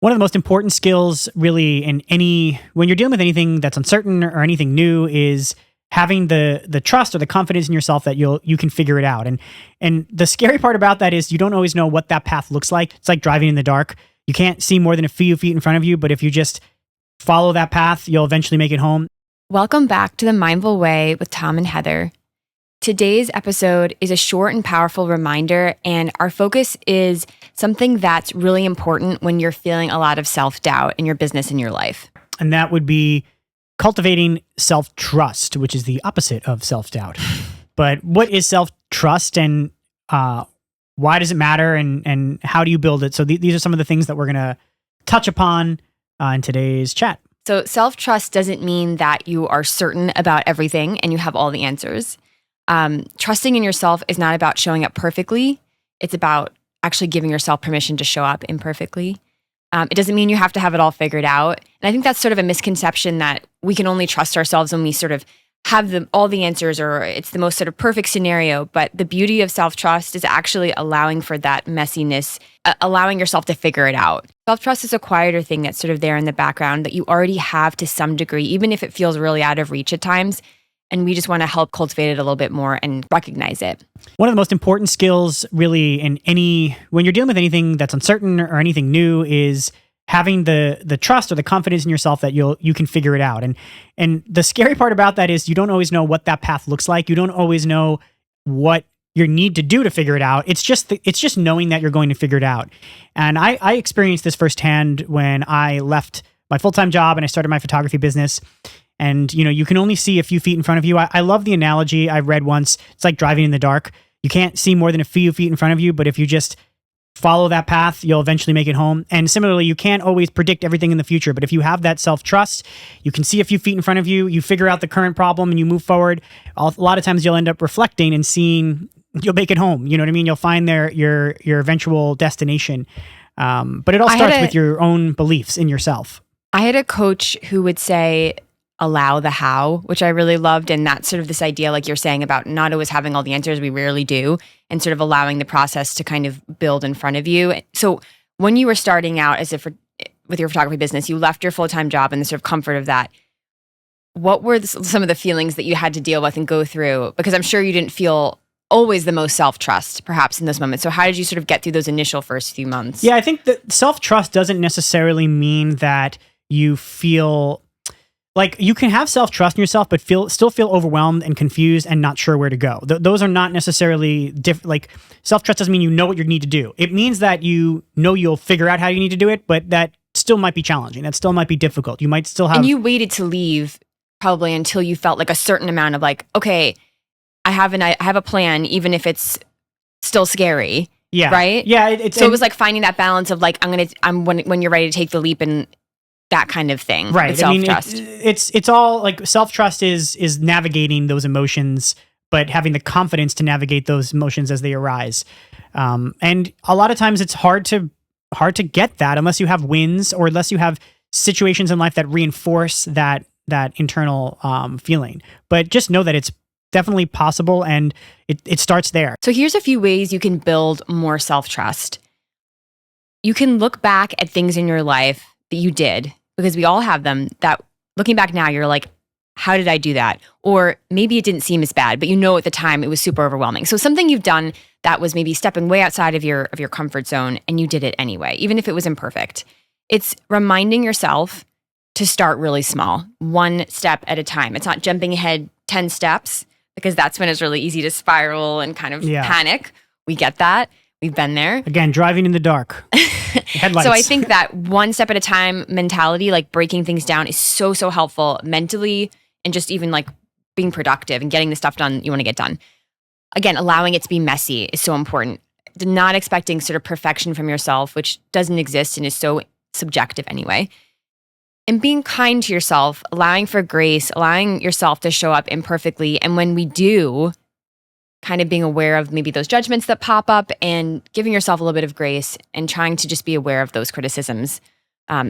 One of the most important skills really when you're dealing with anything that's uncertain or anything new is having the trust or the confidence in yourself that you can figure it out. And the scary part about that is you don't always know what that path looks like. It's like driving in the dark. You can't see more than a few feet in front of you, but if you just follow that path, you'll eventually make it home. Welcome back to The Mindful Way with Tom and Heather. Today's episode is a short and powerful reminder, and our focus is something that's really important when you're feeling a lot of self-doubt in your business and your life. And that would be cultivating self-trust, which is the opposite of self-doubt. But what is self-trust, and why does it matter, and how do you build it? So these are some of the things that we're going to touch upon in today's chat. So self-trust doesn't mean that you are certain about everything and you have all the answers. Trusting in yourself is not about showing up perfectly. It's about actually giving yourself permission to show up imperfectly. It doesn't mean you have to have it all figured out. And I think that's sort of a misconception that we can only trust ourselves when we sort of have all the answers, or it's the most sort of perfect scenario. But the beauty of self-trust is actually allowing for that messiness, allowing yourself to figure it out. Self-trust is a quieter thing that's sort of there in the background that you already have to some degree, even if it feels really out of reach at times. And we just want to help cultivate it a little bit more and recognize it. One of the most important skills really when you're dealing with anything that's uncertain or anything new is having the trust or the confidence in yourself that you can figure it out. And the scary part about that is you don't always know what that path looks like. You don't always know what you need to do to figure it out. It's just knowing that you're going to figure it out. And I experienced this firsthand when I left my full-time job and I started my photography business. And, you can only see a few feet in front of you. I love the analogy I read once. It's like driving in the dark. You can't see more than a few feet in front of you, but if you just follow that path, you'll eventually make it home. And similarly, you can't always predict everything in the future, but if you have that self-trust, you can see a few feet in front of you, you figure out the current problem and you move forward. A lot of times you'll end up reflecting and seeing, you'll make it home. You know what I mean? You'll find your eventual destination. But it all starts with your own beliefs in yourself. I had a coach who would say, allow the how, which I really loved. And that's sort of this idea, like you're saying, about not always having all the answers, we rarely do, and sort of allowing the process to kind of build in front of you. So when you were starting out with your photography business, you left your full-time job and the sort of comfort of that. What were some of the feelings that you had to deal with and go through? Because I'm sure you didn't feel always the most self-trust, perhaps, in those moments. So how did you sort of get through those initial first few months? Yeah, I think that self-trust doesn't necessarily mean that you feel... Like, you can have self-trust in yourself, but still feel overwhelmed and confused and not sure where to go. Those are not necessarily different. Like, self-trust doesn't mean you know what you need to do. It means that you know you'll figure out how you need to do it, but that still might be challenging. That still might be difficult. You might still have... And you waited to leave probably until you felt like a certain amount of like, okay, I have a plan, even if it's still scary. Yeah. Right? Yeah. So it was like finding that balance of like, when you're ready to take the leap and that kind of thing. Right. Self-trust. It's all like self-trust is navigating those emotions, but having the confidence to navigate those emotions as they arise. And a lot of times it's hard to get that unless you have wins or unless you have situations in life that reinforce that internal feeling. But just know that it's definitely possible, and it starts there. So here's a few ways you can build more self-trust. You can look back at things in your life that you did, because we all have them, that looking back now, you're like, how did I do that? Or maybe it didn't seem as bad, but at the time it was super overwhelming. So something you've done that was maybe stepping way outside of your comfort zone, and you did it anyway, even if it was imperfect. It's reminding yourself to start really small, one step at a time. It's not jumping ahead 10 steps, because that's when it's really easy to spiral and kind of panic. We get that. We've been there. Again, driving in the dark. Headlights. So I think that one step at a time mentality, like breaking things down, is so, so helpful mentally, and just even like being productive and getting the stuff done you want to get done. Again, allowing it to be messy is so important. Not expecting sort of perfection from yourself, which doesn't exist and is so subjective anyway. And being kind to yourself, allowing for grace, allowing yourself to show up imperfectly. And when we do, kind of being aware of maybe those judgments that pop up and giving yourself a little bit of grace and trying to just be aware of those criticisms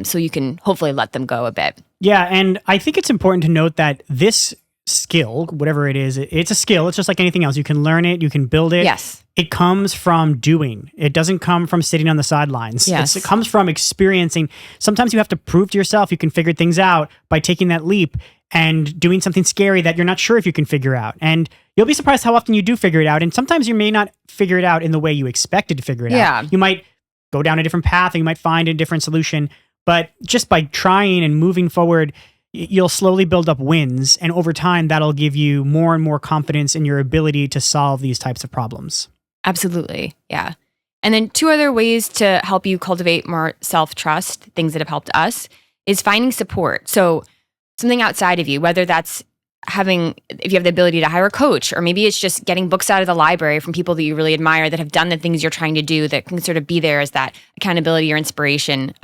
so you can hopefully let them go a bit. Yeah, and I think it's important to note that this skill, whatever it is, it's a skill. It's just like anything else. You can learn it, you can build it. Yes. It comes from doing. It doesn't come from sitting on the sidelines. Yes. It comes from experiencing. Sometimes you have to prove to yourself you can figure things out by taking that leap and doing something scary that you're not sure if you can figure out. And you'll be surprised how often you do figure it out. And sometimes you may not figure it out in the way you expected to figure it out. You might go down a different path, and you might find a different solution. But just by trying and moving forward, you'll slowly build up wins. And over time, that'll give you more and more confidence in your ability to solve these types of problems. Absolutely. Yeah. And then 2 other ways to help you cultivate more self-trust, things that have helped us, is finding support. So something outside of you, whether that's if you have the ability to hire a coach, or maybe it's just getting books out of the library from people that you really admire that have done the things you're trying to do, that can sort of be there as that accountability or inspiration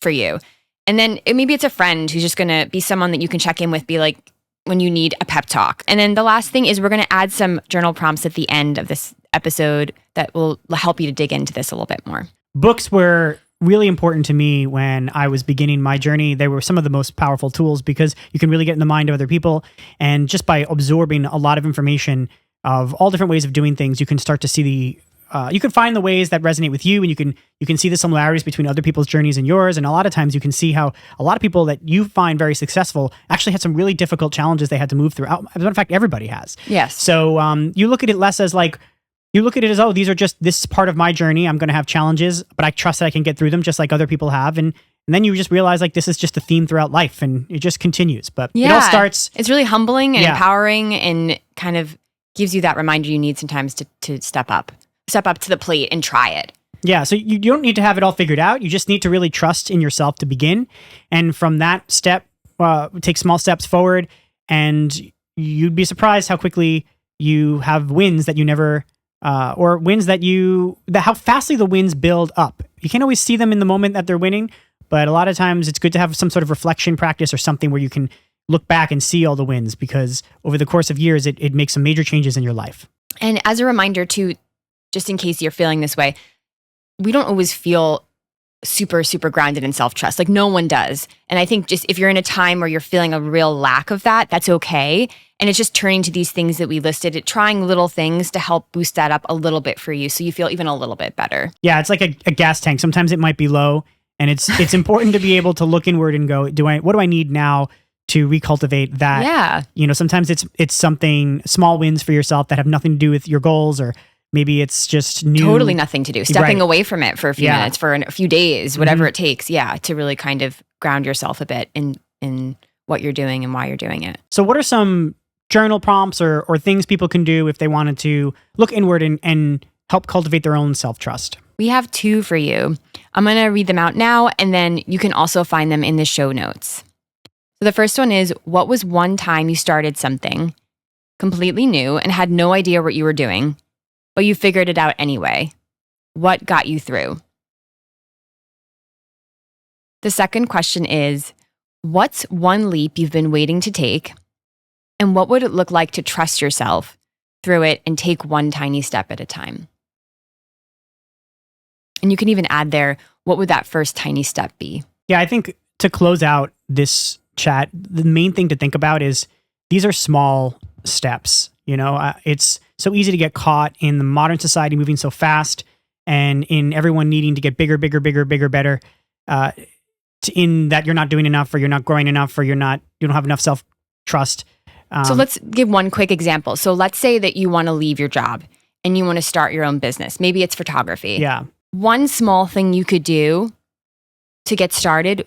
for you. And then maybe it's a friend who's just going to be someone that you can check in with, be like when you need a pep talk. And then the last thing is we're going to add some journal prompts at the end of this episode that will help you to dig into this a little bit more. Books were really important to me when I was beginning my journey. They were some of the most powerful tools because you can really get in the mind of other people. And just by absorbing a lot of information of all different ways of doing things, you can start to see you can find the ways that resonate with you, and you can see the similarities between other people's journeys and yours. And a lot of times you can see how a lot of people that you find very successful actually had some really difficult challenges they had to move through. As a matter of fact, everybody has. Yes. So you look at it less as like, you look at it as, oh, this is part of my journey. I'm going to have challenges, but I trust that I can get through them just like other people have. And then you just realize like this is just a theme throughout life, and it just continues. But it all starts. It's really humbling and empowering, and kind of gives you that reminder you need sometimes to step up to the plate and try it. Yeah. So you don't need to have it all figured out. You just need to really trust in yourself to begin. And from that step, take small steps forward, and you'd be surprised how quickly you have wins that you never or wins that how fastly the wins build up. You can't always see them in the moment that they're winning, but a lot of times it's good to have some sort of reflection practice or something where you can look back and see all the wins, because over the course of years, it makes some major changes in your life. And as a reminder too, just in case you're feeling this way, we don't always feel super, super grounded in self-trust. Like no one does. And I think just if you're in a time where you're feeling a real lack of that, that's okay. And it's just turning to these things that we listed, trying little things to help boost that up a little bit for you so you feel even a little bit better. Yeah, it's like a gas tank. Sometimes it might be low, and it's important to be able to look inward and go, what do I need now to recultivate that? Yeah. Sometimes it's something, small wins for yourself that have nothing to do with your goals, or maybe it's just new. Totally nothing to do. Stepping away from it for a few minutes, for a few days, whatever it takes. Yeah, to really kind of ground yourself a bit in what you're doing and why you're doing it. So what are some journal prompts or things people can do if they wanted to look inward and help cultivate their own self-trust? We have 2 for you. I'm going to read them out now, and then you can also find them in the show notes. So the first one is, what was one time you started something completely new and had no idea what you were doing, but you figured it out anyway? What got you through? The second question is, what's one leap you've been waiting to take, and what would it look like to trust yourself through it and take one tiny step at a time? And you can even add there, what would that first tiny step be? Yeah, I think to close out this chat, the main thing to think about is these are small steps. It's so easy to get caught in the modern society moving so fast, and in everyone needing to get bigger, better, in that you're not doing enough, or you're not growing enough, or you don't have enough self-trust. So let's give one quick example. So let's say that you want to leave your job and you want to start your own business. Maybe it's photography. Yeah. One small thing you could do to get started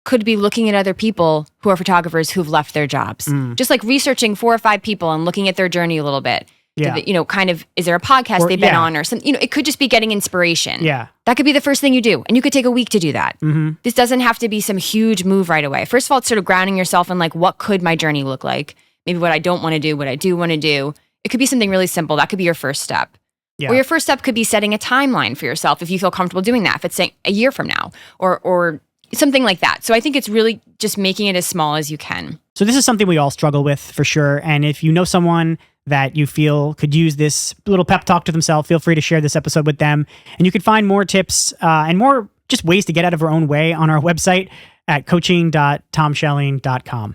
could be looking at other people who are photographers who've left their jobs. Just like researching 4 or 5 people and looking at their journey a little bit. Yeah. Kind of, is there a podcast they've been on or something? It could just be getting inspiration. Yeah. That could be the first thing you do. And you could take a week to do that. Mm-hmm. This doesn't have to be some huge move right away. First of all, it's sort of grounding yourself in like, what could my journey look like? Maybe what I don't want to do, what I do want to do. It could be something really simple. That could be your first step. Yeah. Or your first step could be setting a timeline for yourself if you feel comfortable doing that. If it's saying a year from now or something like that. So I think it's really just making it as small as you can. So this is something we all struggle with for sure. And if you know someone that you feel could use this little pep talk to themselves, feel free to share this episode with them. And you can find more tips and more just ways to get out of our own way on our website at coaching.tomschelling.com.